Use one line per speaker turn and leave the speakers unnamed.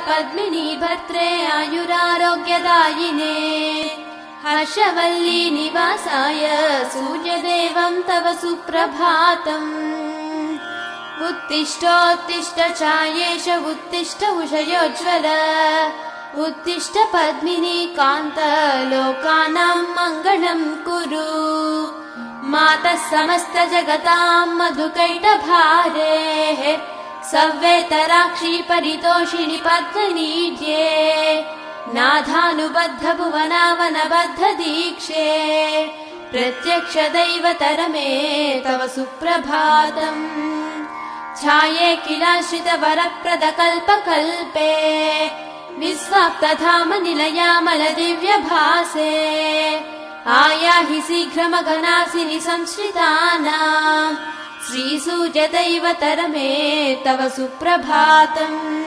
पद्मिनी भर्त्रे आयुरारोग्यदायिने हर्षवल्ली निवासाय सूर्यदेवं तव सुप्रभातम् उत्तिष्ठोत्तिष्ठ चायेश उत्तिष्ठ उषयोज्ज्वल उत्तिष्ठ पद्मिनी कान्त लोकानां मङ्गलं कुरु मातः समस्त जगतां मधुकैटभारेः सव्येतराक्षी परितोषिणि पद्मनीड्ये नाथानुबद्ध भुवनावनबद्ध दीक्षे प्रत्यक्ष दैवतरमे तव सुप्रभातम् छाये किलाश्रित वरप्रद कल्पकल्पे विस्वाप्तधाम निलयामल दिव्यभासे आयाहि शीघ्रमघनासिनि संश्रितानां श्रीसूर्यदैवतरमे तव सुप्रभातम्।